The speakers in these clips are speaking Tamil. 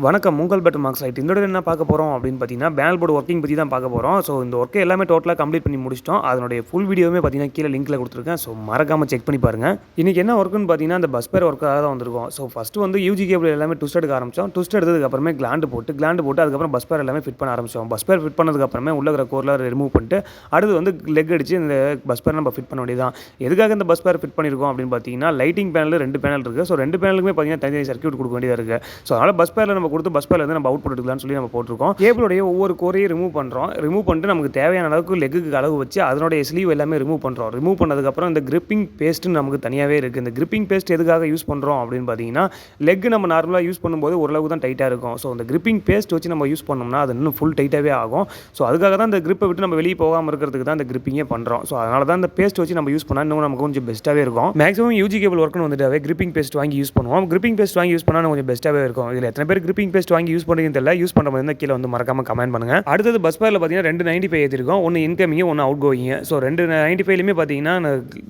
வணக்கம் உங்கள் பெட்டர் மார்க்ஸ் ரைட். இந்த என்ன பார்க்க போகிறோம் அப்படின்னு பார்த்தீங்கன்னா பேனல் போர்டு ஒர்க்கிங் பற்றி தான் பார்க்க போகிறோம். ஸோ இந்த ஒர்க்கை எல்லாமே டோட்டலாக கம்ப்ளீட் பண்ணி முடிச்சிட்டோம். அதனுடைய ஃபுல் வீடியோவே பார்த்தீங்கன்னா கீழே லிங்க்கில் கொடுத்துருக்கேன். ஸோ மறக்காமல் செக் பண்ணி பாருங்கள். இன்றைக்கி என்ன ஒர்க்குன்னு பார்த்தீங்கன்னா அந்த பஸ் பேர் ஒர்க்காக தான் வந்திருக்கும். ஸோ ஃபஸ்ட்டு வந்து யூஜி கேபிள் எல்லாமே ட்விஸ்ட் எடுக்க ஆரம்பித்தோம். ட்விஸ்ட் எடுத்ததுக்கப்புறமே கிளாண்டு போட்டு அதுக்கப்புறம் பஸ் பேர் எல்லாமே ஃபிட் பண்ண ஆரம்பித்தோம். பஸ் பேர் ஃபிட் பண்ணதுக்கப்புறமே உள்ள இருக்கிற கோரில் ரிமூவ் பண்ணிட்டு அடுத்து வந்து லெக் அடித்து இந்த பஸ் பேர் நம்ம ஃபிட் பண்ண வேண்டியதான். எதுக்காக இந்த பஸ் பேர் ஃபிட் பண்ணியிருக்கோம் அப்படின்னு பார்த்தீங்கன்னா லைட்டிங் பேனல் 2 பேனல் இருக்குது. ஸோ 2 பேனலுக்குமே பார்த்தீங்கன்னா தனித்தனி சர்க்யூட் கொடுக்க வேண்டியதாக இருக்குது. ஸோ அதனால் பஸ் பேரில் நம்ம கொடுத்து பஸ் பேரில் வந்து அவுட்புட் எடுக்கலாம்னு சொல்லி நம்ம போட்டிருக்கோம். கேபிளுடைய ஒவ்வொரு கோரையும் ரிமூவ் பண்ணிட்டு நமக்கு தேவையான அளவுக்கு லெக்குக்கு அளவு வச்சு அதனுடைய ஸ்லீவ் எல்லாமே ரிமூவ் பண்ணுறோம். ரிமூவ் பண்ணதுக்கப்புறம் இந்த கிரிப்பிங் பேஸ்ட்டு நமக்கு தனியாகவே இருக்குது. இந்த கிரிப்பிங் பேஸ்ட் எதுக்காக யூஸ் பண்ணுறோம் அப்படின்னு பார்த்தீங்கன்னா லெக் நம்ம நார்மலாக யூஸ் பண்ணும்போது ஓரளவுக்கு தான் டைட்டாக இருக்கும். ஸோ இந்த கிரிப்பிங் பேஸ்ட் வச்சு நம்ம யூஸ் பண்ணோம்னா அது இன்னும் ஃபுல் டைட்டாகவே ஆகும். ஸோ அதுக்காக தான் இந்த கிரிப்பை விட்டு நம்ம வெளியே போகாமல் இருக்கிறதுக்கு தான் இந்த கிரிப்பிங்கே பண்ணுறோம். ஸோ அதனால தான் இந்த பேஸ்ட் வச்சு நம்ம யூஸ் பண்ணால் இன்னும் நமக்கு கொஞ்சம் பெஸ்ட்டாகவே இருக்கும். மேக்ஸிமம் யூஜி கேபிள் ஒர்க்குன்னு வந்துட்டாவே கிரிப்பிங் பேஸ்ட் வாங்கி யூஸ் பண்ணுவோம். கிரிப்பிங் பேஸ்ட் வாங்கி யூஸ் பண்ணால் கொஞ்சம் பெஸ்ட்டாகவே இருக்கும். இதில் எத்தனை பேர் கிரிப்பிங் பேஸ்ட் வாங்கி யூஸ் பண்ணுறீங்கன்னு தெரியல. யூஸ் பண்ணுற மாதிரி கீழே வந்து மறக்காம கமெண்ட் பண்ணுங்க. அடுத்தது பஸ் பேரில் பார்த்தீங்கன்னா 2 95 ஏற்றிருக்கோம். ஒன்று இன்கமிங் ஒன்று அவுட் கோயிங். ஸோ 2 95லுமே பார்த்தீங்கன்னா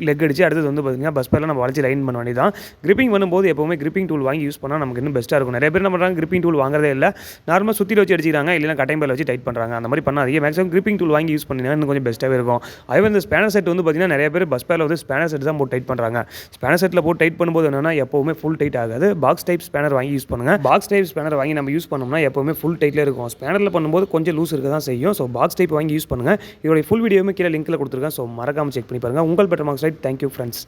லெக் அடிச்சு அடுத்தது வந்து பார்த்தீங்கன்னா பஸ் பேரில் நம்ம வளைச்சி லைன் பண்ண வேண்டியதான். கிரிப்பிங் பண்ணும்போது எப்போவுமே கிரிப்பிங் டூல் வாங்கி யூஸ் பண்ணால் நமக்கு இன்னும் பெஸ்ட்டாக இருக்கும். நிறைய பேர் என்ன பண்ணுறாங்க கிரிப்பிங் டூல் வாங்குறதே இல்லை. நார்மலாக சுற்றி வச்சு அடிச்சிக்கிறாங்க, இல்லைனா கட்டையும் பேரில் வச்சு டைட் பண்ணுறாங்க. அந்த மாதிரி பண்ணாதீங்க. மேக்ஸிமம் கிரிப்பிங் டூல் வாங்கி யூஸ் பண்ணிங்கன்னா இன்னும் கொஞ்சம் பெஸ்ட்டாகவே இருக்கும். அதே இந்த ஸ்பேனர் செட் வந்து பார்த்தீங்கன்னா நிறைய பேர் பஸ் பேரில் வந்து ஸ்பேனர் செட் தான் போட்டு டைட் பண்ணுறாங்க. ஸ்பேனர் செட்டில் போட்டு டைட் பண்ணும்போது என்னன்னா எப்போவுமே ஃபுல் டைட் ஆகாது. பாக்ஸ் டைப் ஸ்பேனர் வாங்கி யூஸ் பண்ணுங்கள். பாக்ஸ் டைப் ஸ்பேனர் வாங்கி நம்ம யூஸ் பண்ணோம்னா எப்போவுமே ஃபுல் டைட்டில் இருக்கும். ஸ்பேனரில் பண்ணும்போது கொஞ்சம் லூஸ் இருக்க தான் செய்யும். ஸோ பாக்ஸ் டைப் வாங்கி யூஸ் பண்ணுங்கள். இதோட ஃபுல் வீடியோவுமே கீழே லிங்க்கில் கொடுத்துருக்கேன். ஸோ மறக்காமல் செக் பண்ணி பாருங்கள். உங்கள் better marks right. Thank you friends.